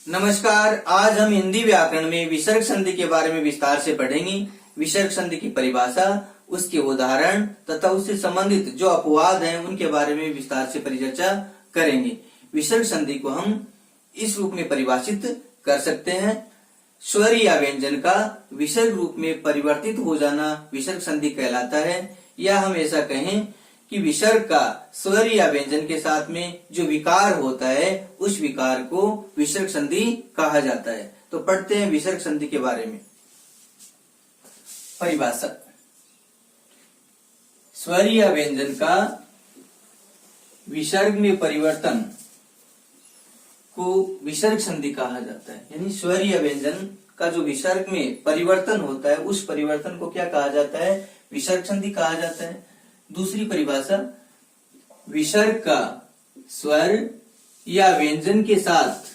नमस्कार। आज हम हिंदी व्याकरण में विसर्ग संधि के बारे में विस्तार से पढ़ेंगे। विसर्ग संधि की परिभाषा, उसके उदाहरण तथा उससे संबंधित जो अपवाद हैं उनके बारे में विस्तार से परिचर्चा करेंगे। विसर्ग संधि को हम इस रूप में परिभाषित कर सकते हैं। स्वर या व्यंजन का विसर्ग रूप में परिवर्तित हो जाना विसर्ग संधि कहलाता है। या हम ऐसा कहें कि विसर्ग का स्वर या व्यंजन के साथ में जो विकार होता है उस विकार को विसर्ग संधि कहा जाता है। तो पढ़ते हैं विसर्ग संधि के बारे में। परिभाषा, स्वर या व्यंजन का विसर्ग में परिवर्तन को विसर्ग संधि कहा जाता है। यानी स्वर या व्यंजन का जो विसर्ग में परिवर्तन होता है उस परिवर्तन को क्या कहा जाता है? विसर्ग संधि कहा जाता है। दूसरी परिभाषा, विसर्ग का स्वर या व्यंजन के साथ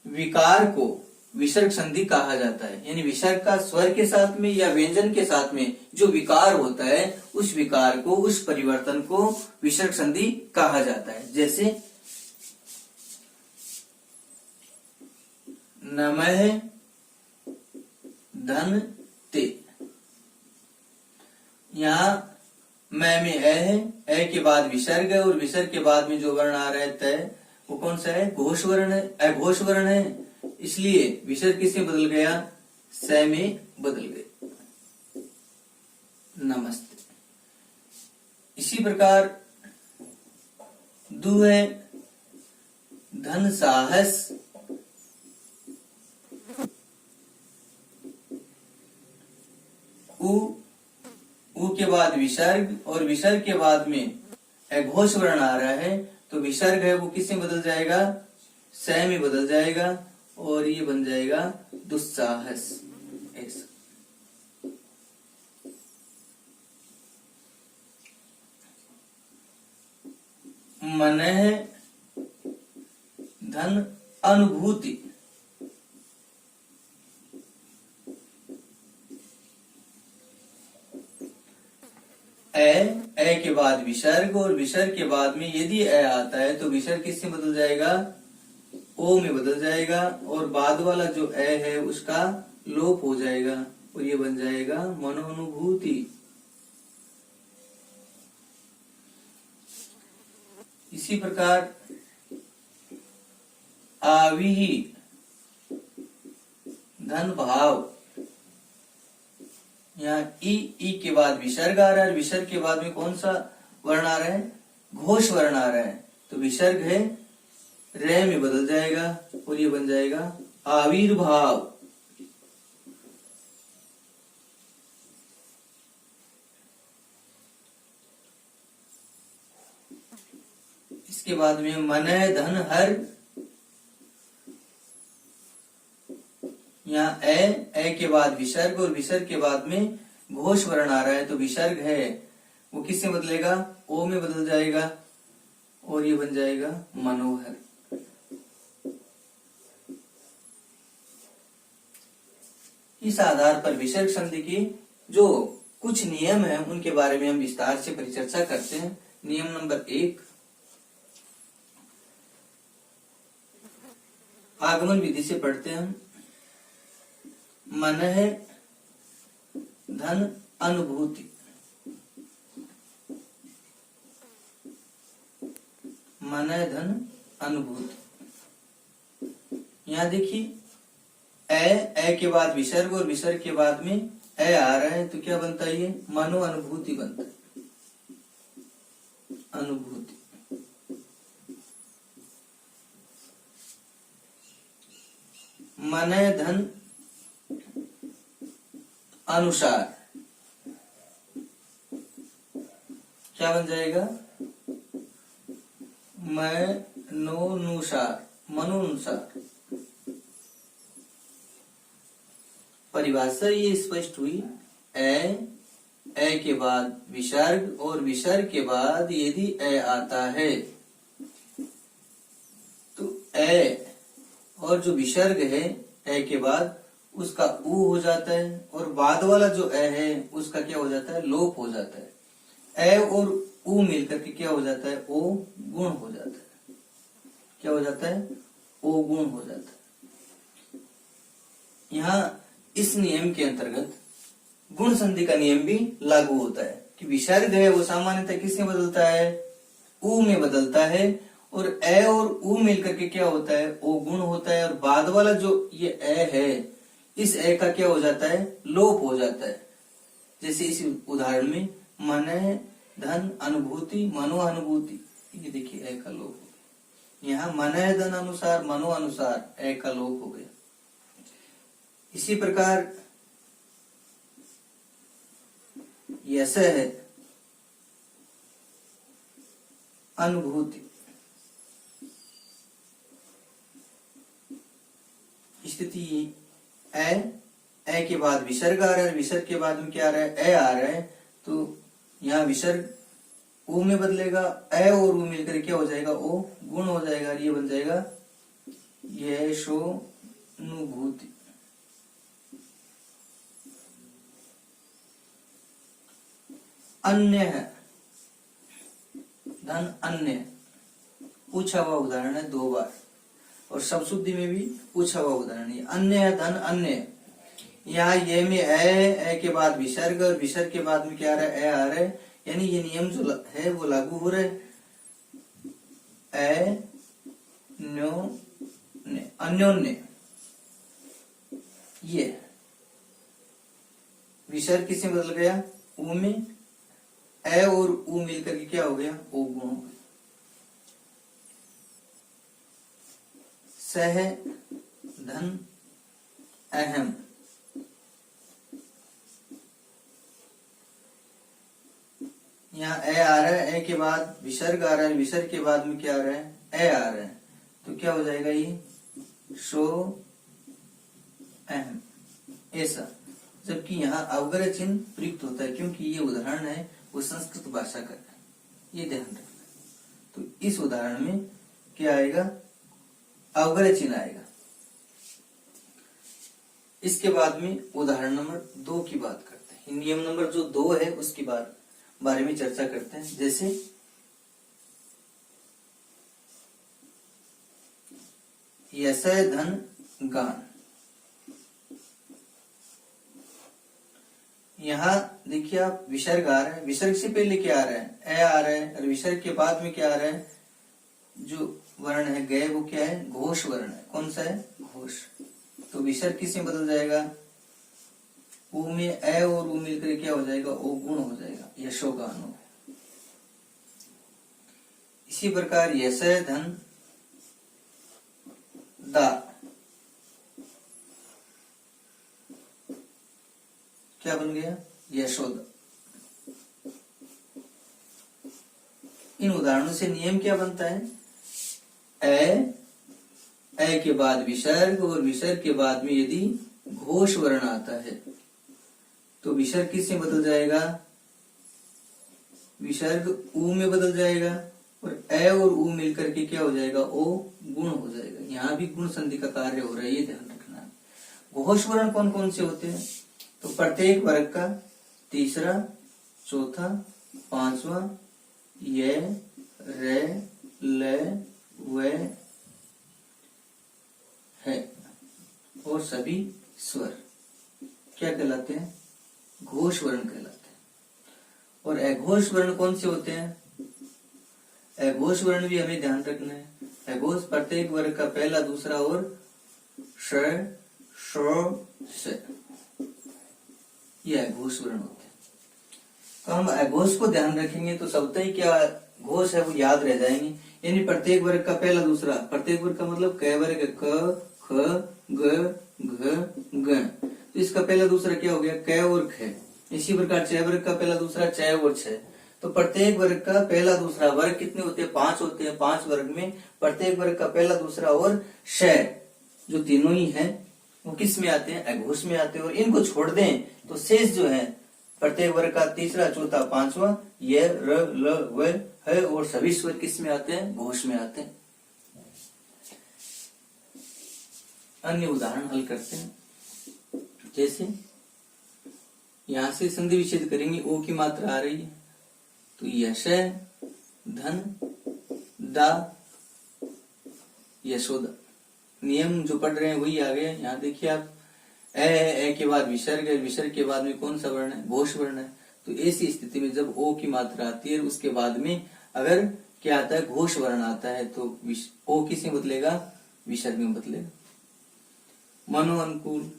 विकार को विसर्ग संधि कहा जाता है। यानी विसर्ग का स्वर के साथ में या व्यंजन के साथ में जो विकार होता है उस विकार को, उस परिवर्तन को विसर्ग संधि कहा जाता है। जैसे नमः धन ते, यहाँ मैं में है, ए के बाद विसर्ग है और विसर्ग के बाद में जो वर्ण आ रहा है तय, वो कौन सा है? घोष वर्ण है, अघोष वर्ण है। इसलिए विसर्ग किसमें बदल गया? स में बदल गए। नमस्ते। इसी प्रकार दु है धन साहस, उ के बाद विसर्ग और विसर्ग के बाद में अघोष वर्ण आ रहा है तो विसर्ग है वो किसमें बदल जाएगा? स में बदल जाएगा और ये बन जाएगा दुस्साहस। ऐसा मनः धन अनुभूति, ए के बाद विसर्ग और विसर्ग के बाद में यदि ए आता है तो विसर्ग किससे बदल जाएगा? ओ में बदल जाएगा और बाद वाला जो ए है उसका लोप हो जाएगा और ये बन जाएगा मनोनुभूति। इसी प्रकार आविहि धन भाव, यहाँ ई के बाद विसर्ग आ रहा है, विसर्ग के बाद में कौन सा वर्ण आ रहा है? घोष वर्ण आ रहा है तो विसर्ग है रे में बदल जाएगा और ये बन जाएगा आविर्भाव। इसके बाद में मनः धन हर, यहाँ ए के बाद विसर्ग और विसर्ग के बाद में घोष वर्ण आ रहा है तो विसर्ग है वो किससे बदलेगा? ओ में बदल जाएगा और ये बन जाएगा मनोहर। इस आधार पर विसर्ग संधि की जो कुछ नियम है उनके बारे में हम विस्तार से परिचर्चा करते हैं। नियम नंबर 1, आगमन विधि से पढ़ते हैं हम। मनः धन अनुभूति, मनः धन अनुभूति। यहाँ देखिए ए के बाद विसर्ग और विसर्ग के बाद में ए आ रहा है तो क्या बनता है? ये मनो अनुभूति बनता है। अनुभूति। मनः धन अनुसार, क्या बन जाएगा? मनोनुसार, मनोनुसार। परिभाषा ये स्पष्ट हुई। ए के बाद विसर्ग और विसर्ग के बाद यदि ए आता है तो ए और जो विसर्ग है ए के बाद उसका उ हो जाता है और बाद वाला जो ए है उसका क्या हो जाता है? लोप हो जाता है। ए और उ मिलकर के क्या हो जाता है? ओ गुण हो जाता है। क्या हो जाता है? ओ गुण हो जाता है। यहाँ इस नियम के अंतर्गत गुण संधि का नियम भी लागू होता है कि विसर्ग है वो सामान्यतः किसमें बदलता है, उ में बदलता है, और ए और उ मिलकर के क्या होता है, ओ गुण होता है, और बाद वाला जो ये ए है इस ए का क्या हो जाता है, लोप हो जाता है। जैसे इस उदाहरण में मन धन अनुभूति मनो अनुभूति, ये देखिए ए का लोप हो गया। यहाँ मन धन अनुसार मनो अनुसार ए का लोप हो गया। इसी प्रकार यस है अनुभूति, स्थिति ए के बाद विसर्ग आ रहा है, विसर्ग के बाद में क्या आ रहा है, ए आ रहा है, तो यहाँ विसर्ग उ में बदलेगा, ए और उ मिलकर क्या हो जाएगा, ओ गुण हो जाएगा, ये बन जाएगा यशोनुभूति। अन्य है धन अन्य, पूछा हुआ उदाहरण है 2 बार, और सब शुद्धि में भी पूछा हुआ उदाहरण है। अन्य है धन अन्य, यहाँ ये में ए के बाद विसर्ग, और विसर्ग के बाद में क्या आ रहा है, ए आ रहा है, यानी ये नियम जो है वो लागू हो रहा है। ए न्यो ने अन्योन्य, ये विसर्ग किससे बदल गया, उ में, ए और उ मिलकर के क्या हो गया, ओ गुण हो गया। सह धन अहम, यहाँ ए आ रहा है, ए के बाद विसर्ग आ रहा है, विसर्ग के बाद में क्या आ रहा है, ए आ रहा है, तो क्या हो जाएगा ये शो अहम ऐसा। जबकि यहाँ अवग्रह चिन्ह प्रयुक्त होता है, क्योंकि ये उदाहरण है वो संस्कृत भाषा का है, ये ध्यान रखना। तो इस उदाहरण में क्या आएगा, अवग्रह चिन्ह आएगा। इसके बाद में उदाहरण नंबर 2 की बात करते हैं। नियम नंबर जो 2 है उसकी बारे में चर्चा करते हैं। जैसे यश धन गान, यहाँ देखिए आप विसर्ग आ रहा है, विसर्ग से पहले क्या आ रहा है, ए आ रहा है, और विसर्ग के बाद में क्या आ रहा है, जो वर्ण है गए वो क्या है, घोष वर्ण है। कौन सा है, घोष। तो विसर्ग किस में बदल जाएगा, उ में ए और उ मिलकर क्या हो जाएगा, ओ गुण हो जाएगा, यशोगानो। इसी प्रकार यश धन दा, क्या बन गया, यशोदा। इन उदाहरणों से नियम क्या बनता है, ए के बाद विसर्ग, और विसर्ग के बाद में यदि घोष वर्ण आता है तो विसर्ग किससे बदल जाएगा, विसर्ग उ में बदल जाएगा, और ए और उ मिलकर के क्या हो जाएगा, ओ गुण हो जाएगा। यहाँ भी गुण संधि का कार्य हो रहा है, ये ध्यान रखना। घोष वर्ण कौन कौन से होते हैं, तो प्रत्येक वर्ग का तीसरा, चौथा, पांचवा, ये, रे, ले, वे है, और सभी स्वर क्या कहलाते हैं, घोष वर्ण कहलाते हैं। और अघोष वर्ण कौन से होते हैं, अघोष वर्ण भी हमें ध्यान रखना है। अघोष प्रत्येक वर्ग का पहला, दूसरा और श, श, ये अघोष वर्ण होते हैं। तो हम अघोष को ध्यान रखेंगे तो सबसे ही क्या घोष है वो याद रह जाएंगे। यानी प्रत्येक वर्ग का पहला, दूसरा, प्रत्येक वर्ग का मतलब क वर्ग, क, ख, ग, घ, ग। तो इसका पहला दूसरा क्या हो गया, क और ख। इसी प्रकार च वर्ग का पहला दूसरा च और छ। तो प्रत्येक वर्ग का पहला दूसरा वर्ग कितने होते हैं, 5 होते हैं। 5 वर्ग में प्रत्येक वर्ग का पहला दूसरा और श जो तीनों ही हैं वो किस में आते हैं, अघोष में आते हैं। और इनको छोड़ दें तो शेष जो है प्रत्येक वर्ग का तीसरा, चौथा, पांचवा, ये, र, ल, व है, और सभी स्वर किस में आते हैं, घोष में आते हैं। अन्य उदाहरण हल करते हैं। जैसे यहां से संधि विच्छेद करेंगे, ओ की मात्रा आ रही है, तो यश धन दा यशोदा। नियम जो पढ़ रहे हैं वही आ गए। यहाँ देखिए आप, ए के बाद विसर्ग है, विसर्ग के बाद में कौन सा वर्ण है, घोष वर्ण है। तो ऐसी स्थिति में जब ओ की मात्रा आती है उसके बाद में अगर क्या आता है, घोष वर्ण आता है, तो ओ किस में बदलेगा, विसर्ग में बदलेगा। मनो अनुकूल,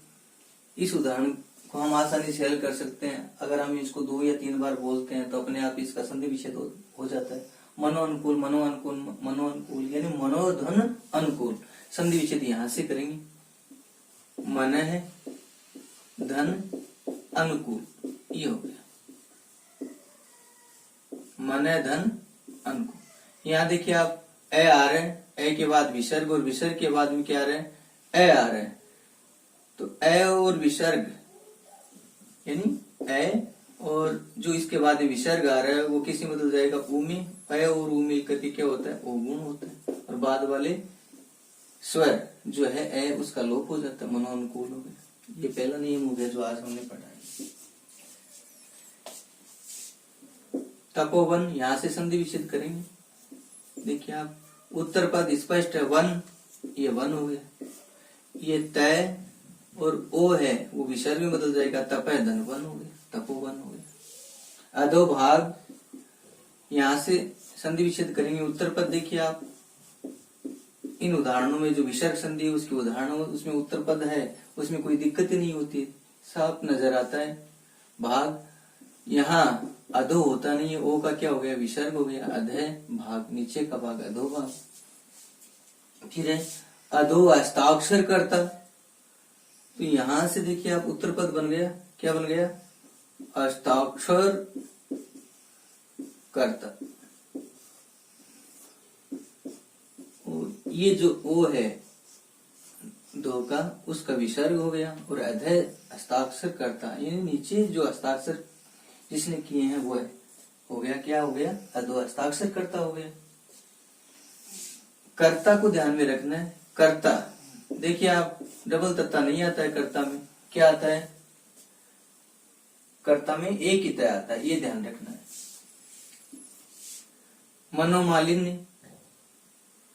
इस उदाहरण को हम आसानी से हल कर सकते हैं। अगर हम इसको 2 या 3 बार बोलते हैं तो अपने आप इसका संधि विच्छेद हो जाता है। मनो अनुकूल, मनो अनुकूल, मनो अनुकूल, यानी मनोधन अनुकूल। संधि विच्छेद यहां से करेंगे, मन है धन अनुकूल, ये हो गया मन है धन अनुकूल। यहाँ देखिए आप ए आ रहे हैं, ए के बाद विसर्ग और विसर्ग के बाद में क्या आ रहे हैं, ए आ रहे हैं। तो ए और विसर्ग यानी ए और जो इसके बाद विसर्ग आ रहा है वो किसी में बदल जाएगा, ऊ में। ए और ऊ मिल करके क्या होता है, ओ गुण होता है। और बाद वाले स्वर जो है ए उसका लोप हो जाता है, मनोनुकूल हो गया। ये पहला नियम हो गया जो आज हमने पढ़ा है। तपोवन, यहां से संधि विच्छेद करेंगे। देखिए आप, उत्तर पद स्पष्ट है, वन, ये वन हो गया। ये तय और ओ है वो विसर्ग में बदल जाएगा, तप है धन वन हो गया, तपोवन हो गया। अधोभाग, यहां से संधि विच्छेद करेंगे। उत्तर पद देखिए आप, इन उदाहरणों में जो विसर्ग संधि है उसके उदाहरणों उसमें उत्तर पद है, उसमें कोई दिक्कत ही नहीं होती, साफ नजर आता है। भाग, यहाँ अधो होता नहीं है, ओ का क्या हो गया, विसर्ग हो गया। अधे भाग, नीचे का भाग अधो भाग। फिर है अधो हस्ताक्षर करता, तो यहां से देखिए आप उत्तर पद बन गया, क्या बन गया, हस्ताक्षर करता। और ये जो ओ है दो का, उसका विसर्ग हो गया। और अधय हस्ताक्षर करता, यानी नीचे जो हस्ताक्षर जिसने किए हैं वो है, हो गया, क्या हो गया, अधो हस्ताक्षर करता हो गया। कर्ता को ध्यान में रखना है। कर्ता देखिए आप, डबल तत्ता नहीं आता है कर्ता में, क्या आता है, कर्ता में एक ही तय आता है, ये ध्यान रखना है। मनोमालिन्य,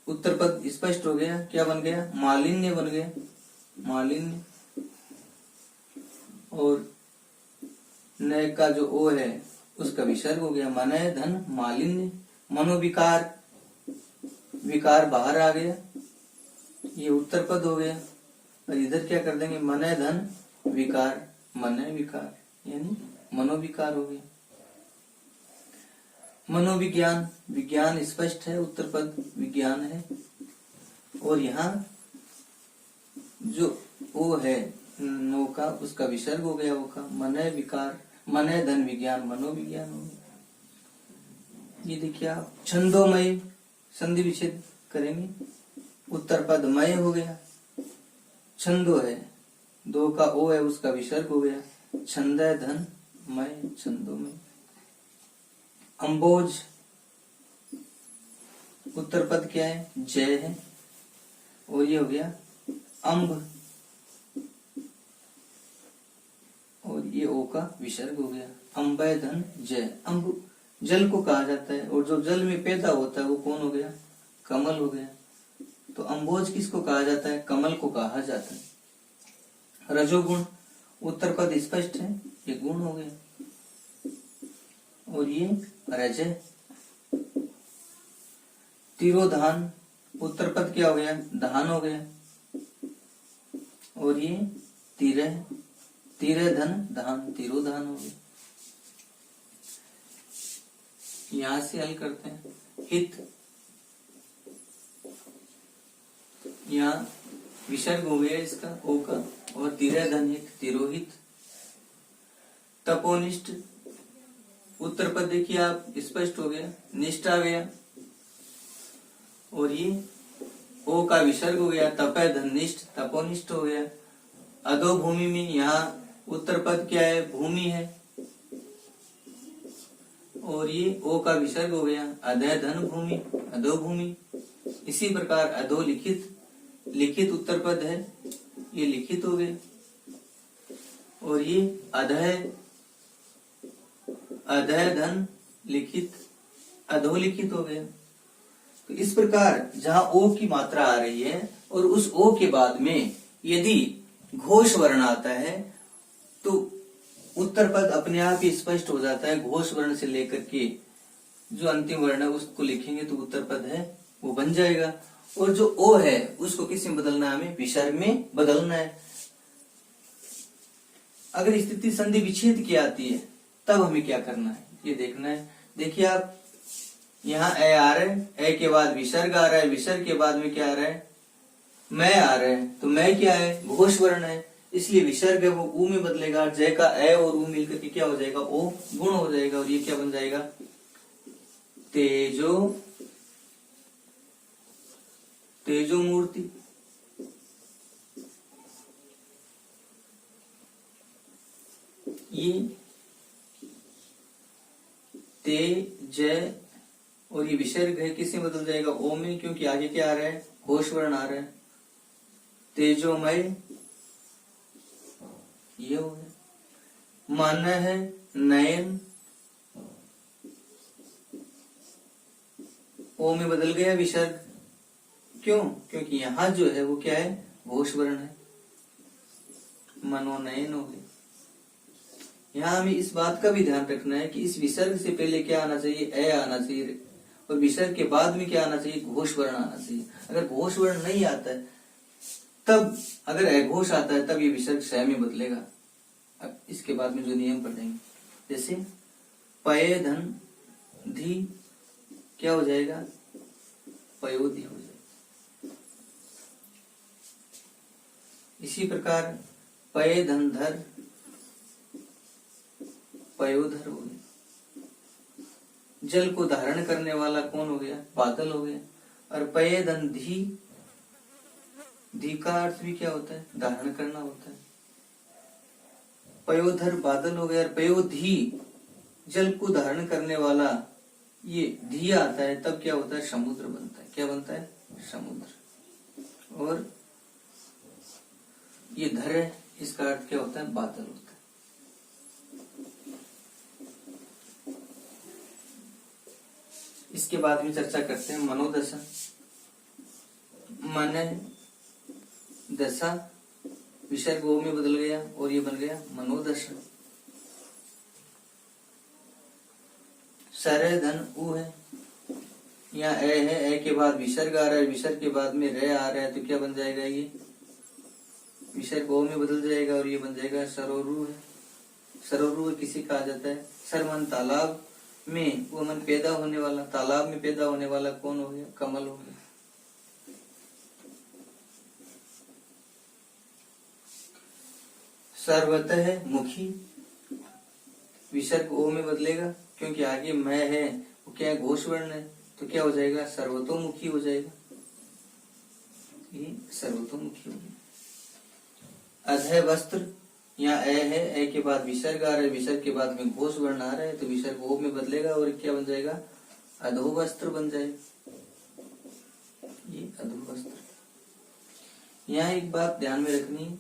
उत्तर पद स्पष्ट हो गया, क्या बन गया, मालिन्य बन गया, मालिन्य। और न का जो ओ है उसका विसर्ग हो गया, मन है धन मालिन्य। मनोविकार, विकार बाहर आ गया, ये उत्तर पद हो गया। और इधर क्या कर देंगे, मन है धन विकार, मन है विकार, यानी मनोविकार हो गया। मनोविज्ञान, विज्ञान स्पष्ट है, उत्तर पद विज्ञान है। और यहाँ जो ओ है नो का, उसका विसर्ग हो गया, वो का मन है विकार, मन है धन विज्ञान, मनोविज्ञान हो गया। ये देखिए आप, छंदोमय, संधि विच्छेद करेंगे। उत्तर पद मय हो गया, छंदो है, दो का ओ है उसका विसर्ग हो गया, छंद है धन मय, छंदोमय। अम्बोज, उत्तर पद क्या है, जय है, और ये हो गया अम्ब, और ये ओ का विसर्ग हो गया, अम्बय धन जय। अम्ब जल को कहा जाता है, और जो जल में पैदा होता है वो कौन हो गया, कमल हो गया। तो अम्बोज किसको कहा जाता है, कमल को कहा जाता है। रजोगुण, उत्तर पद स्पष्ट है, ये गुण हो गया, और ये रजय। तिरोधान, उत्तर पद क्या हो गया, धान हो गया, और ये तिरह, तिरह धन धान, तिरोधान हो गया। यहां से हल करते हैं। हित, यहाँ विसर्ग हो गया इसका, ओ का, और तिरह धन हित, तिरोहित। तपोनिष्ठ, उत्तर पद देखिए आप स्पष्ट हो गया, निष्ठ आ गया, और ये ओ का विसर्ग हो गया, तप है धन निष्ठ, तपोनिष्ठ हो गया। अधोभूमि में यहाँ उत्तर पद क्या है, भूमि है, और ये ओ का विसर्ग हो गया, अधय धन भूमि, अधोभूमि। इसी प्रकार अधोलिखित, लिखित उत्तर पद है, ये लिखित हो गया, और ये अधय, अधय धन लिखित, अधोलिखित हो गया। तो इस प्रकार जहां ओ की मात्रा आ रही है और उस ओ के बाद में यदि घोष वर्ण आता है तो उत्तर पद अपने आप ही स्पष्ट हो जाता है। घोष वर्ण से लेकर के जो अंतिम वर्ण है उसको लिखेंगे तो उत्तर पद है वो बन जाएगा। और जो ओ है उसको किस में बदलना है, हमें विसर्ग में बदलना है। अगर स्थिति संधि विच्छेद की आती है तब हमें क्या करना है ये देखना है। देखिए आप यहाँ ए आ रहा है, ए के बाद विसर्ग आ रहा है, विसर्ग के बाद में क्या आ रहा है, मैं आ रहा है। तो मैं क्या है, घोष वर्ण है, इसलिए विसर्ग है वो ऊ में बदलेगा। जय का ए और ऊ मिलकर के क्या हो जाएगा, ओ गुण हो जाएगा। और ये क्या बन जाएगा, तेजो तेजो मूर्ति। ये ते जय और ये विसर्ग है किससे बदल जाएगा, ओ में, क्योंकि आगे क्या आ रहा है, घोष वर्ण आ रहा है। तेजोमय ये हो गया। मन है नयन, ओ में बदल गया विसर्ग। क्यों, क्योंकि यहां जो है वो क्या है, घोष वर्ण है, मनोनयन हो गया। यहाँ हमें इस बात का भी ध्यान रखना है कि इस विसर्ग से पहले क्या आना चाहिए, ए आना चाहिए, और विसर्ग के बाद में क्या आना चाहिए, घोष वर्ण आना चाहिए। अगर घोष वर्ण नहीं आता है तब, अगर अघोष आता है तब ये विसर्ग स में बदलेगा। अब इसके बाद में जो नियम पढ़ेंगे, जैसे पय धन धी क्या हो जाएगा, पयोधि हो जाएगा। इसी प्रकार पय धन धर पयोधर हो गया। जल को धारण करने वाला कौन हो गया, बादल हो गया। और पय धन धी, धी का अर्थ भी क्या होता है, धारण करना होता है। पयोधर बादल हो गया। पयोधी जल को धारण करने वाला, ये धी आता है तब क्या होता है, समुद्र बनता है। क्या बनता है, समुद्र। और ये धर है, इसका अर्थ क्या होता है, बादल होता है। इसके बाद में चर्चा करते हैं मनोदशा। मन दशा, विसर्ग ओ में बदल गया और ये बन गया मनोदशा। सर धन ऊ है, यहाँ ए है, ए के बाद विसर्ग आ रहा है, विसर्ग के बाद में रे आ रहा है, तो क्या बन जाएगा, ये विसर्ग ओ में बदल जाएगा और ये बन जाएगा सरोरु है। सरोरु किसी कहा जाता है, सरमन तालाब में, वो मन पैदा होने वाला, तालाब में पैदा होने वाला कौन हो गया, कमल हो गया। सर्वतः मुखी, विसर्ग ओ में बदलेगा क्योंकि आगे मैं है, वो क्या है, घोष वर्ण है, तो क्या हो जाएगा, सर्वतोमुखी हो जाएगा। ये सर्वतोमुखी हो गया। अधय वस्त्र, यहाँ ए है, ए के बाद विसर्ग आ रहा है, विसर्ग के बाद में घोष वर्ण आ रहा है, तो विसर्ग ओ में बदलेगा और क्या बन जाएगा, अधो वस्त्र बन जाएगा। ये अधो वस्त्र। यहाँ एक बात ध्यान में रखनी है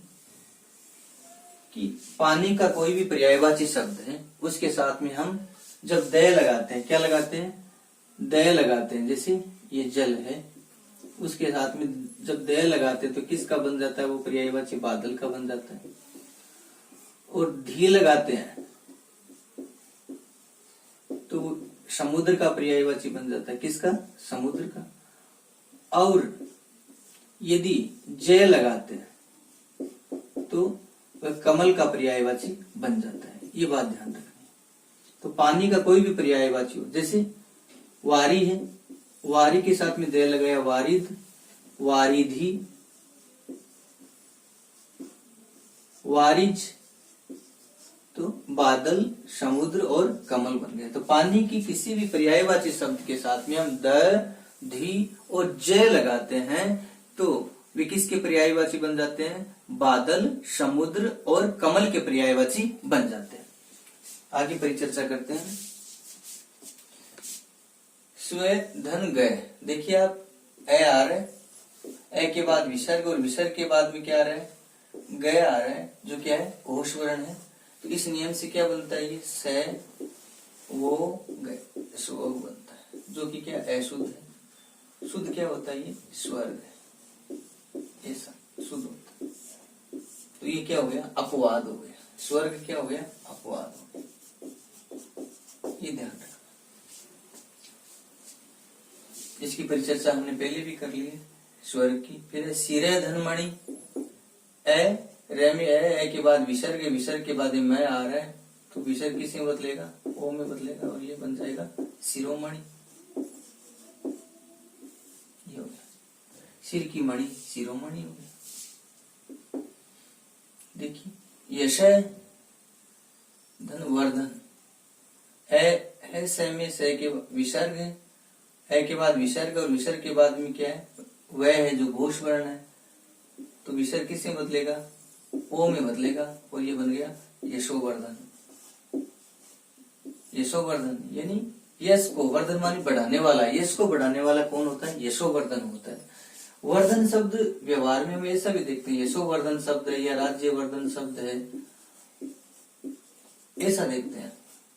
कि पानी का कोई भी पर्यायवाची शब्द है, उसके साथ में हम जब दय लगाते हैं, क्या लगाते हैं, दय लगाते हैं। जैसे ये जल है, उसके साथ में जब दय लगाते हैं तो किसका बन जाता है, वो पर्यायवाची बादल का बन जाता है। और धी लगाते हैं तो समुद्र का पर्यायवाची बन जाता है, किसका, समुद्र का। और यदि जय लगाते हैं तो वह कमल का पर्यायवाची बन जाता है। ये बात ध्यान रखनी। तो पानी का कोई भी पर्यायवाची हो, जैसे वारी है, वारी के साथ में दय लगाया, वारिद, वारिधि, वारिज, तो बादल, समुद्र और कमल बन गए। तो पानी की किसी भी पर्यायवाची शब्द के साथ में हम द, धी और जय लगाते हैं तो वे किसके पर्यायवाची बन जाते हैं, बादल, समुद्र और कमल के पर्यायवाची बन जाते हैं। आगे परिचर्चा करते हैं। स्वेत धन गए, देखिए आप ए आ रहा है, ए के बाद विसर्ग और विसर्ग के बाद में क्या आ रहा है, गए आ रहा है, जो क्या है, घोष वर्ण है। तो इस नियम से क्या बनता है, ये से वो गए स्वर्ग बनता है, जो कि क्या अशुद्ध है। शुद्ध क्या होता है, ये स्वर्ग है, ऐसा शुद्ध होता है। तो ये क्या हो गया, अपवाद हो गया। स्वर्ग क्या हो गया, अपवाद हो गया। ये ध्यान रखना। इसकी परिचर्चा हमने पहले भी कर ली है स्वर्ग की। फिर सिरे धनमणि, ए रे में ए के बाद विसर्ग, विसर्ग के बाद मैं आ रहा है, तो विसर्ग किसमें बदलेगा, ओ में बदलेगा, और ये बन जाएगा शिरोमणि। ये हो गया सिर की मणि, शिरोमणि हो गया। देखिए यश धनवर्धन, है से में से के विसर्ग है के बाद विसर्ग, और विसर्ग के बाद में क्या है, वह है जो घोष वर्ण है, तो विसर्ग किससे बदलेगा, ओ में बदलेगा, और ये बन गया यशोवर्धन। यशोवर्धन यानी यश को, वर्धन मानी बढ़ाने वाला, यश को बढ़ाने वाला कौन होता है, यशोवर्धन होता है। वर्धन शब्द व्यवहार में हम ऐसा भी देखते हैं, यशोवर्धन शब्द है या राज्यवर्धन शब्द है, ऐसा देखते हैं।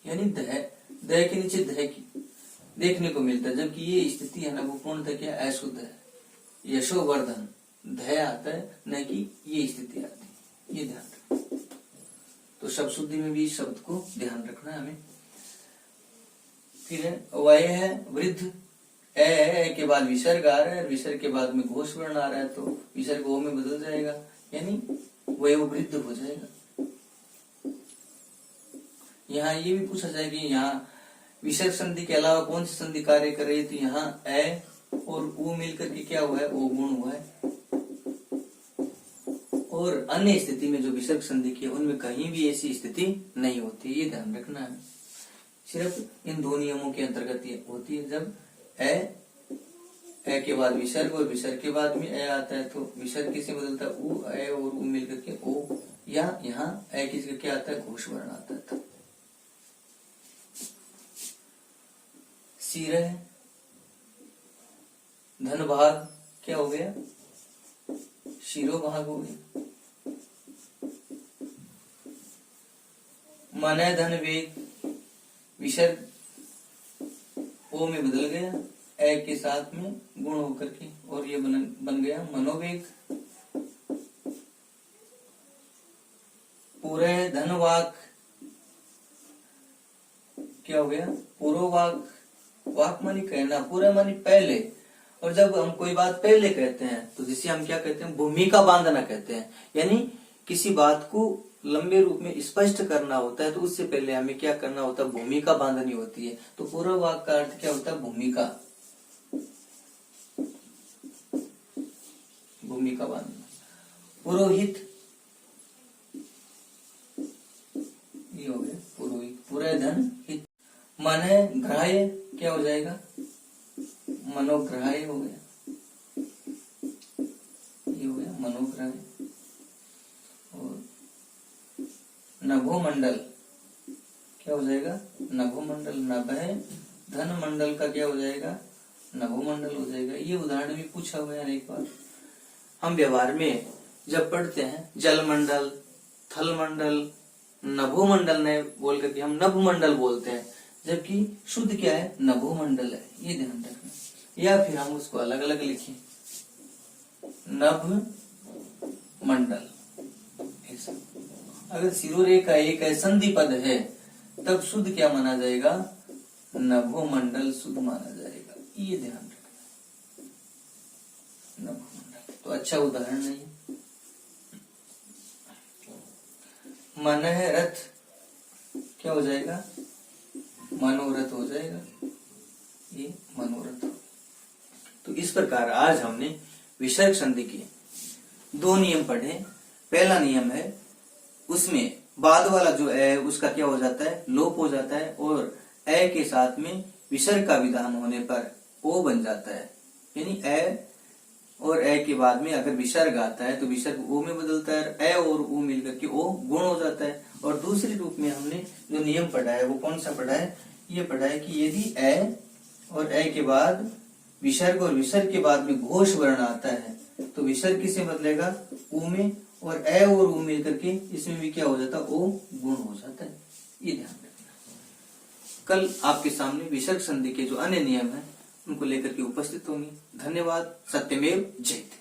यानी दह के नीचे दह की देखने को मिलता है, जबकि ये स्थिति है ना वो पूर्णतः क्या अशुद्ध है। यशोवर्धन दह आता है, न कि ये स्थिति आती है, ये ध्यान रखना। तो शब्द शुद्धि में भी इस शब्द को ध्यान रखना है हमें। फिर वय है वृद्ध, ए के बाद विसर्ग आ रहा है, विसर्ग के बाद में घोष वर्ण आ रहा है, तो विसर्ग ओ में बदल जाएगा, यानी वह वृद्ध हो जाएगा। यहाँ ये भी पूछा जाएगा कि यहाँ विसर्ग संधि के अलावा कौन सी संधि कार्य कर रही है, तो यहाँ ए और उ मिलकर के क्या हुआ है, ओ गुण हुआ है। और अन्य स्थिति में जो विसर्ग संधि की है उनमें कहीं भी ऐसी स्थिति नहीं होती, ये ध्यान रखना है। सिर्फ इन दो नियमों के अंतर्गत ये होती है, जब ए के बाद विसर्ग और विसर्ग के बाद में ए आता है, तो विसर्ग किससे बदलता है, उ, ए और उ मिलकर के ओ, या यहाँ ए किसका क्या आता है, घोष वर्ण आता है। सिर है धन भाग, क्या हो गया, शिरो भाग हो गया। मन है धन वेग, विसर्ग ओ में बदल गया, ए के साथ में गुण होकर के, और ये बन गया मनोवेग। पूरे धनवाक, क्या हो गया, पूर्ववाक। वाक मानी कहना, पूरा मानी पहले, और जब हम कोई बात पहले कहते हैं तो जिसे हम क्या कहते हैं, भूमिका बांधना कहते हैं। यानी किसी बात को लंबे रूप में स्पष्ट करना होता है, तो उससे पहले हमें क्या करना होता है, भूमिका बांधनी होती है। तो पूर्व वाक का अर्थ क्या होता है, भूमिका, भूमिका बांधना। पुरोहित, ये हो गया पुरोहित। पूरे धन हित, मन है ग्राह्य, क्या हो जाएगा, मनोग्राह्य हो गया, ये हो गया मनोग्राह्य। और नभोमंडल, क्या हो जाएगा, नभोमंडल। नभ है धन, मंडल का क्या हो जाएगा, नभोमंडल हो जाएगा। ये उदाहरण भी पूछा हुआ है एक बार। हम व्यवहार में जब पढ़ते हैं जल मंडल, थल मंडल, नभोमंडल ने बोल करके हम नभमंडल बोलते हैं, जबकि शुद्ध क्या है, नभोमंडल है, ये ध्यान रखना। या फिर हम उसको अलग अलग लिखें, नभ मंडल ऐसा। अगर सिरोरे का एक है संधि पद है, तब शुद्ध क्या माना जाएगा, नभोमंडल शुद्ध माना जाएगा, ये ध्यान रखना। नभोमंडल तो अच्छा उदाहरण नहीं। मन है रथ, क्या हो जाएगा, मनोरथ हो जाएगा, ये मनोरथ। तो इस प्रकार आज हमने विसर्ग संधि के दो नियम पढ़े। पहला नियम है, उसमें बाद वाला जो है उसका क्या हो जाता है, लोप हो जाता है, और ए के साथ में विसर्ग का विधान होने पर ओ बन जाता है। यानी ए और ए के बाद में अगर विसर्ग आता है तो विसर्ग ओ में बदलता है, ए और उ मिलकर के ओ गुण हो जाता है। और दूसरे रूप में हमने जो नियम पढ़ा है वो कौन सा पढ़ा है, ये पढ़ा है कि यदि ए और ए के बाद विसर्ग और विसर्ग के बाद में घोष वर्ण आता है तो विसर्ग किससे बदलेगा, उ में, और ए और उ मिलकर के इसमें भी क्या हो जाता है, ओ गुण हो जाता है, ये ध्यान रखना। कल आपके सामने विसर्ग संधि के जो अन्य नियम है उनको लेकर के उपस्थित होंगे। धन्यवाद। सत्यमेव जयते।